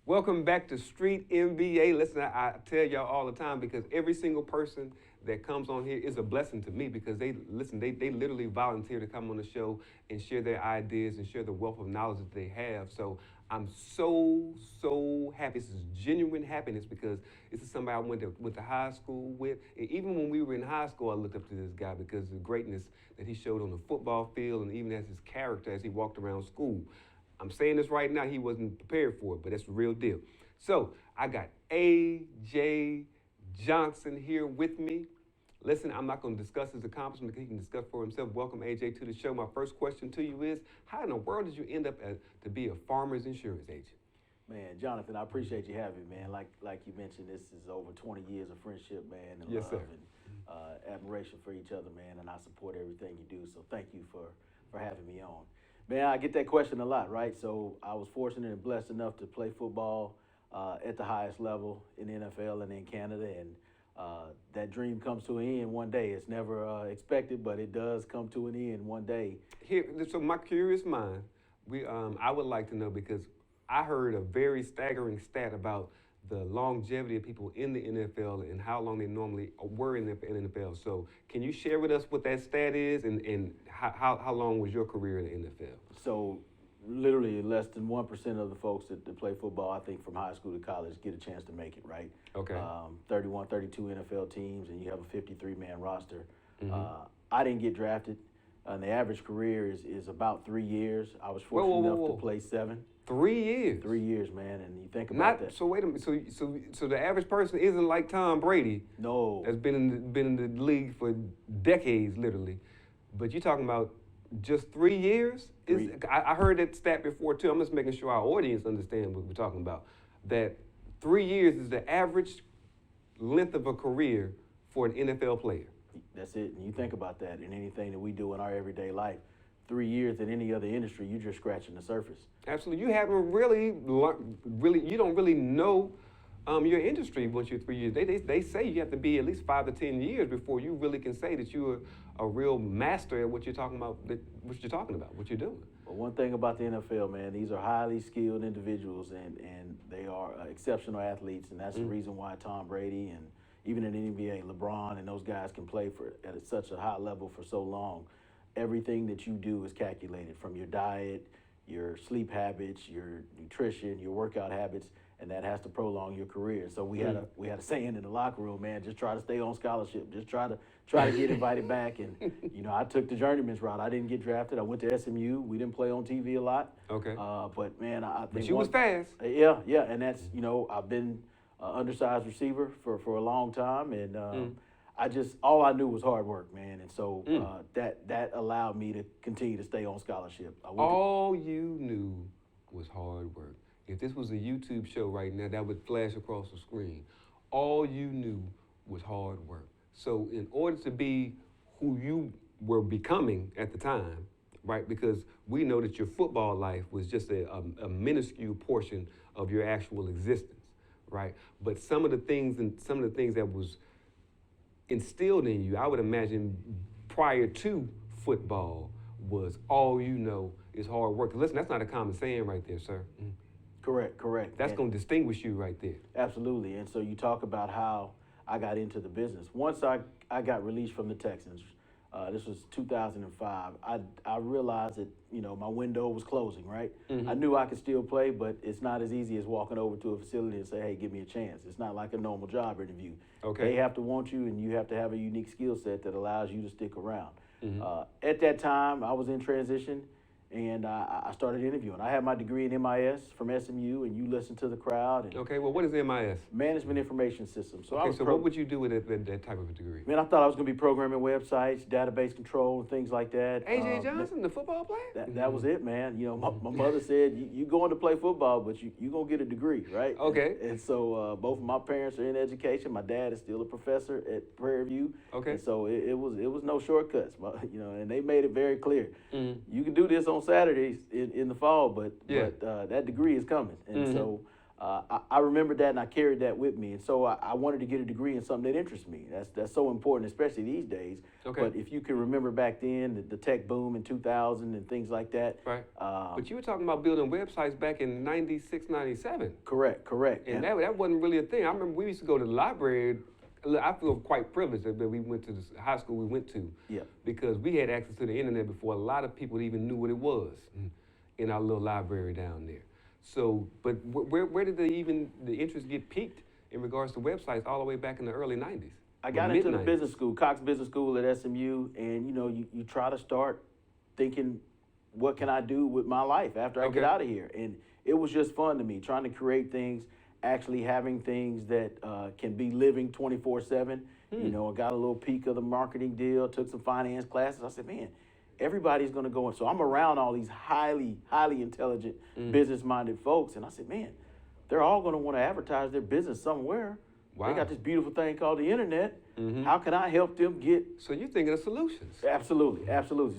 Welcome back to Street MBA. Listen, I tell y'all all the time because every single person that comes on here is a blessing to me because they literally volunteer to come on the show and share their ideas and share the wealth of knowledge that they have. So I'm so happy. This is genuine happiness because this is somebody I went to high school with. And even when we were in high school, I looked up to this guy because of the greatness that he showed on the football field and even as his character as he walked around school. I'm saying this right now, he wasn't prepared for it, but that's the real deal. So I got A.J. Johnson here with me. Listen, I'm not going to discuss his accomplishments because he can discuss for himself. Welcome, A.J., to the show. My first question to you is, how in the world did you end up to be a farmer's insurance agent? Man, Jonathan, I appreciate you having me, man. Like you mentioned, this is over 20 years of friendship, man, and Yes, love sir. and admiration for each other, man, and I support everything you do. So thank you for having me on. Man, I get that question a lot, right? So I was fortunate and blessed enough to play football at the highest level in the NFL and in Canada, and that dream comes to an end one day. It's never expected, but it does come to an end one day. Here, so my curious mind, I would like to know because I heard a very staggering stat about the longevity of people in the NFL and how long they normally were in the NFL. So can you share with us what that stat is and how long was your career in the NFL? So literally less than 1% of the folks that play football, I think from high school to college, get a chance to make it, right? Okay. 31, 32 NFL teams, and you have a 53-man roster. Mm-hmm. I didn't get drafted. And the average career is about 3 years. I was Whoa, fortunate whoa, whoa, enough whoa. to play 7. 3 years. 3 years, man, and you think about Not that. so. Wait a minute. So the average person isn't like Tom Brady. No. That's been in the league for decades, literally. But you're talking about just 3 years? I heard that stat before too. I'm just making sure our audience understand what we're talking about. That 3 years is the average length of a career for an NFL player. That's it. And you think about that in anything that we do in our everyday life. 3 years in any other industry, you're just scratching the surface. Absolutely. You haven't you don't really know your industry once you're 3 years. They say you have to be at least 5 to 10 years before you really can say that you're a real master at what you're talking about, what you're doing. But one thing about the NFL, man, these are highly skilled individuals and they are exceptional athletes, and that's the reason why Tom Brady and even in the NBA, LeBron and those guys can play at such a high level for so long. Everything that you do is calculated, from your diet, your sleep habits, your nutrition, your workout habits, and that has to prolong your career. So we had a saying in the locker room, man, just try to stay on scholarship, just try to get invited back. And I took the journeyman's route. I didn't get drafted. I went to SMU. We didn't play on TV a lot. Okay. But man, I think But you was fast. Yeah, and that's I've been an undersized receiver for a long time, and all I knew was hard work, man, and so that allowed me to continue to stay on scholarship. All you knew was hard work. If this was a YouTube show right now, that would flash across the screen. All you knew was hard work. So in order to be who you were becoming at the time, right, because we know that your football life was just a minuscule portion of your actual existence, right? But some of the things that was instilled in you, I would imagine prior to football, was all you know is hard work. Listen, that's not a common saying right there, sir. Correct. That's going to distinguish you right there. Absolutely. And so you talk about how I got into the business. Once I got released from the Texans, this was 2005, I realized that, my window was closing, right? I knew I could still play, but it's not as easy as walking over to a facility and say, hey, give me a chance. It's not like a normal job interview. Okay. They have to want you, and you have to have a unique skill set that allows you to stick around. At that time, I was in transition, and I started interviewing. I had my degree in MIS from SMU, and you listen to the crowd. And Okay, well, what is MIS? Management Information System. So Okay, what would you do with that type of a degree? Man, I thought I was going to be programming websites, database control, and things like that. A.J. Johnson, the football player? That was it, man. My mother said, you going to play football, but you going to get a degree, right? Okay. And so both of my parents are in education. My dad is still a professor at Prairie View. Okay. And so it was no shortcuts, and they made it very clear. You can do this on Saturdays in the fall, but that degree is coming. And so I remembered that and I carried that with me. And so I wanted to get a degree in something that interests me. That's so important, especially these days. Okay. But if you can remember back then, the tech boom in 2000 and things like that. Right. But you were talking about building websites back in 96, 97. Correct. And that wasn't really a thing. I remember we used to go to the library. I feel quite privileged that we went to the high school we went to. Yeah. Because we had access to the internet before a lot of people even knew what it was in our little library down there. So, but where did the interest get piqued in regards to websites all the way back in the early 90s? I got into the business school, Cox Business School at SMU, and you try to start thinking, what can I do with my life after I get out of here? And it was just fun to me, trying to create things, actually having things that can be living 24/7. I got a little peek of the marketing deal, took some finance classes. I said, man, everybody's going to go in. So I'm around all these highly intelligent, business-minded folks, and I said, man, they're all going to want to advertise their business somewhere. Wow. They got this beautiful thing called the internet. How can I help them get? So you're thinking of solutions. Absolutely.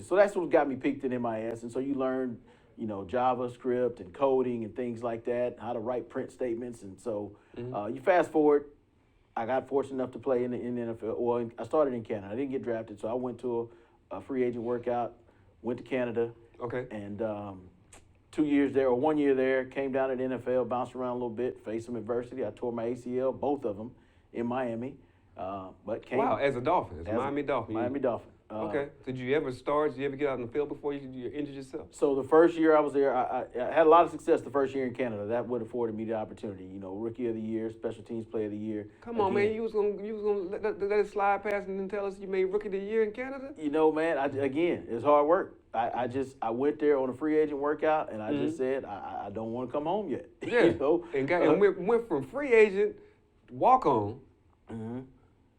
So that's what got me peaked in MIS. And so you learn, JavaScript and coding and things like that, how to write print statements. And so you fast forward, I got fortunate enough to play in the NFL. Well, I started in Canada. I didn't get drafted, so I went to a free agent workout, went to Canada. Okay. And 2 years there, or 1 year there, came down to the NFL, bounced around a little bit, faced some adversity. I tore my ACL, both of them, in Miami. But came. Wow, as a Dolphin, as a Miami Dolphin. Miami Dolphin. Okay. Did you ever start? Did you ever get out on the field before you injured yourself? So the first year I was there, I had a lot of success the first year in Canada. That would have afforded me the opportunity. Rookie of the year, special teams player of the year. Come on, man, you was gonna let it slide past and then tell us you made rookie of the year in Canada? Man, again, it's hard work. I went there on a free agent workout and I just said I don't want to come home yet. Yeah. And went from free agent walk on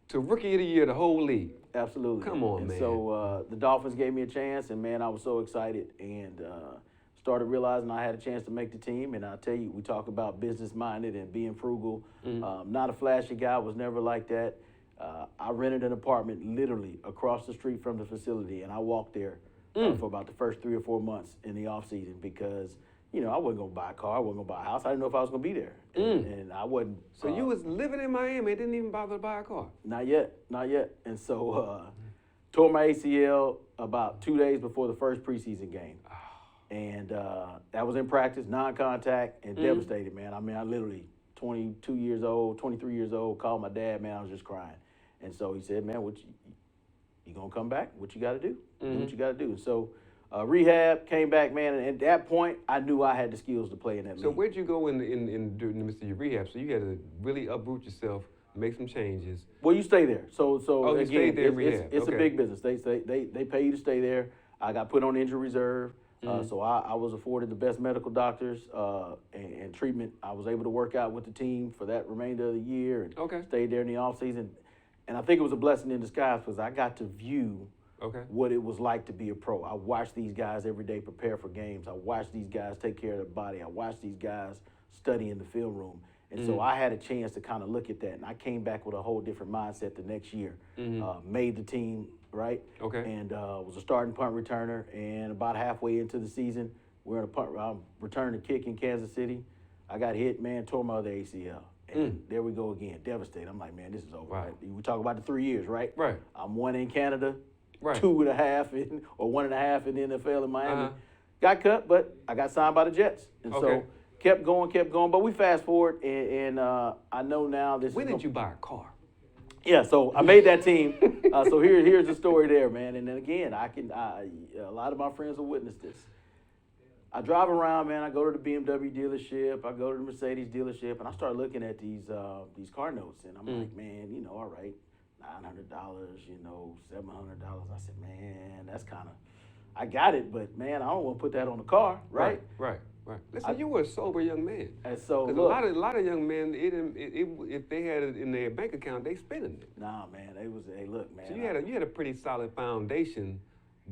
to rookie of the year, the whole league. Absolutely. Come on, man. So the Dolphins gave me a chance, and man, I was so excited, and started realizing I had a chance to make the team. And I tell you, we talk about business minded and being frugal. Not a flashy guy. Was never like that. I rented an apartment literally across the street from the facility, and I walked there for about the first 3 or 4 months in the off season because I wasn't gonna buy a car, I wasn't gonna buy a house. I didn't know if I was gonna be there, and I wasn't. So you was living in Miami and didn't even bother to buy a car? Not yet. And so tore my ACL about 2 days before the first preseason game, and that was in practice, non-contact, and devastated, man. I mean, I literally 22 years old, 23 years old, called my dad, man. I was just crying, and so he said, man, you gonna come back? What you got to do? Do what you got to do. And so. Rehab, came back, man, and at that point, I knew I had the skills to play in that league. So where'd you go in during the midst of your rehab? So you had to really uproot yourself, make some changes. Well, you stay there. So you again, stayed there in rehab. It's a big business. They pay you to stay there. I got put on injury reserve, so I was afforded the best medical doctors and treatment. I was able to work out with the team for that remainder of the year and stayed there in the off season. And I think it was a blessing in disguise because I got to view what it was like to be a pro. I watched these guys every day prepare for games. I watched these guys take care of their body. I watched these guys study in the film room. And so I had a chance to kind of look at that. And I came back with a whole different mindset the next year. Made the team, right? And was a starting punt returner. And about halfway into the season, we're in a punt return to kick in Kansas City. I got hit, man, tore my other ACL. And there we go again, devastated. I'm like, man, this is over. Wow. Right? We talk about the 3 years, right? Right. I'm 1 in Canada. Right. 2.5 or 1.5 in the NFL in Miami. Got cut, but I got signed by the Jets. And so kept going. But we fast forward, and I know now this When did you buy a car? Yeah, so I made that team. So here's the story there, man. And then again, a lot of my friends will witness this. I drive around, man. I go to the BMW dealership. I go to the Mercedes dealership, and I start looking at these car notes. And I'm like, man, all right. $900, $700. I said, man, that's kind of, I got it, but man, I don't want to put that on the car, right? Right. Listen, you were a sober young man. And so, because a lot of young men, if they had it in their bank account, they spending it. Nah, man, hey, look, man. So you had a pretty solid foundation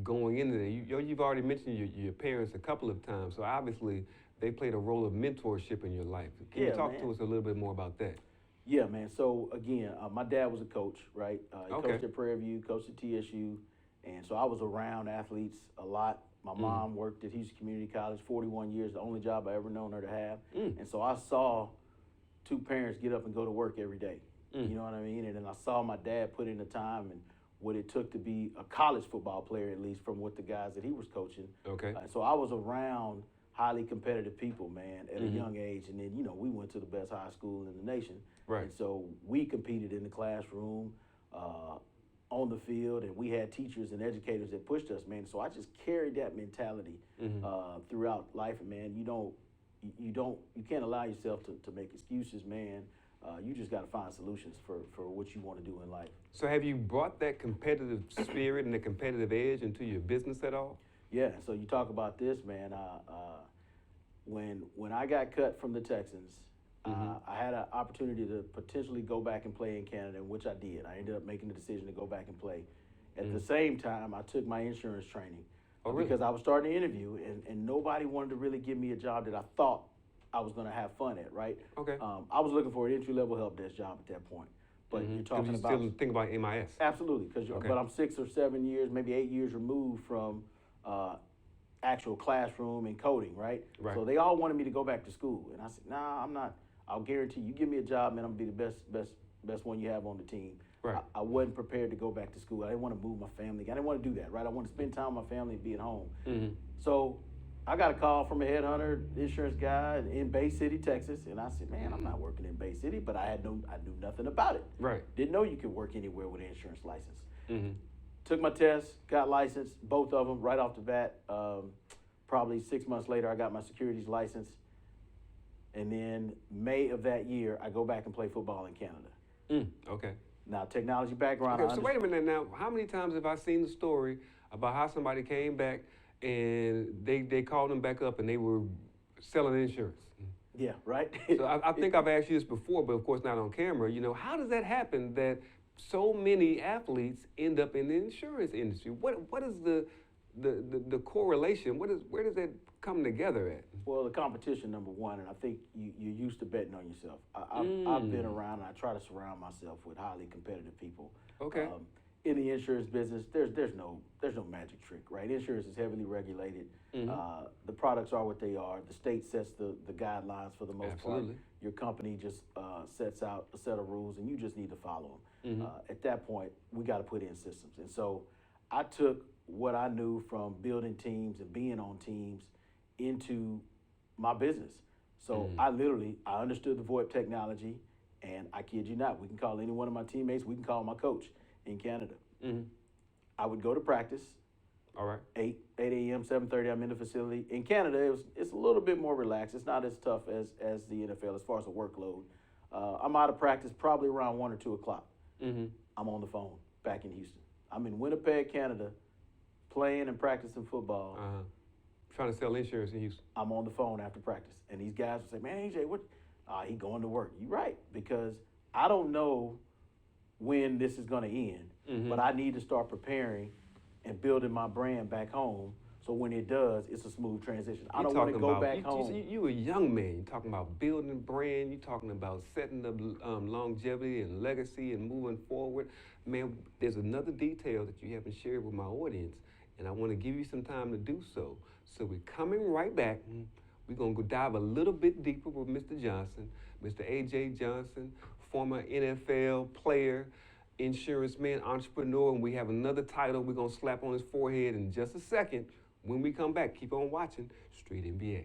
going into there. You've already mentioned your parents a couple of times, so obviously they played a role of mentorship in your life. Can you talk to us a little bit more about that? Yeah, man. So, again, my dad was a coach, right? He coached at Prairie View, coached at TSU. And so I was around athletes a lot. My mom worked at Houston Community College, 41 years, the only job I ever known her to have. And so I saw two parents get up and go to work every day. You know what I mean? And then I saw my dad put in the time and what it took to be a college football player, at least from what the guys that he was coaching. Okay. So I was around highly competitive people, man, at a young age. And then, we went to the best high school in the nation. Right. And so we competed in the classroom, on the field, and we had teachers and educators that pushed us, man. So I just carried that mentality throughout life. And man, you can't allow yourself to make excuses, man. You just got to find solutions for what you want to do in life. So have you brought that competitive spirit and the competitive edge into your business at all? Yeah. So you talk about this, man. When I got cut from the Texans, I had an opportunity to potentially go back and play in Canada, which I did. I ended up making the decision to go back and play. At the same time, I took my insurance training because I was starting to interview, and nobody wanted to really give me a job that I thought I was going to have fun at, right? Okay. I was looking for an entry-level help desk job at that point. But you're talking about... still think about MIS. Absolutely, but I'm 6 or 7 years, maybe 8 years removed from actual classroom and coding, right? So they all wanted me to go back to school. And I said, nah, I'm not. I'll guarantee you give me a job, man, I'm going to be the best one you have on the team. Right. I wasn't prepared to go back to school. I didn't want to move my family. I didn't want to do that, right? I want to spend time with my family and be at home. So I got a call from a headhunter, insurance guy in Bay City, Texas, and I said, man, I'm not working in Bay City, but I knew nothing about it. Right. Didn't know you could work anywhere with an insurance license. Took my test, got licensed, both of them right off the bat. Probably 6 months later, I got my securities license. And then May of that year, I go back and play football in Canada. Okay. Now, technology background. Okay, so wait a minute now. How many times have I seen the story about how somebody came back and they called them back up and they were selling insurance? Yeah, right. So I think I've asked you this before, but of course not on camera. How does that happen that so many athletes end up in the insurance industry? What is the correlation? Where does that come together at? Well, the competition, number one, and I think you're used to betting on yourself. I've been around, and I try to surround myself with highly competitive people. Okay. In the insurance business, there's no magic trick, right? Insurance is heavily regulated. The products are what they are. The state sets the guidelines for the most part. Your company just sets out a set of rules, and you just need to follow them. At that point, we got to put in systems. And so I took what I knew from building teams and being on teams into my business. So I understood the VoIP technology, and I kid you not, we can call any one of my teammates, we can call my coach in Canada. I would go to practice. All right. 8 a.m., 7:30, I'm in the facility. In Canada, it's a little bit more relaxed. It's not as tough as the NFL as far as the workload. I'm out of practice probably around 1 or 2 o'clock. I'm on the phone back in Houston. I'm in Winnipeg, Canada, playing and practicing football. Trying to sell insurance in Houston. I'm on the phone after practice. And these guys will say, man, AJ, what? He going to work. You're right, because I don't know when this is going to end, but I need to start preparing and building my brand back home. So when it does, it's a smooth transition. I don't want to go back home. You a young man. You're talking about building a brand. You're talking about setting up longevity and legacy and moving forward. Man, there's another detail that you haven't shared with my audience, and I want to give you some time to do so. So we're coming right back. We're going to go dive a little bit deeper with Mr. Johnson, Mr. A.J. Johnson, former NFL player, insurance man, entrepreneur, and we have another title we're going to slap on his forehead in just a second. When we come back, keep on watching Street MBA.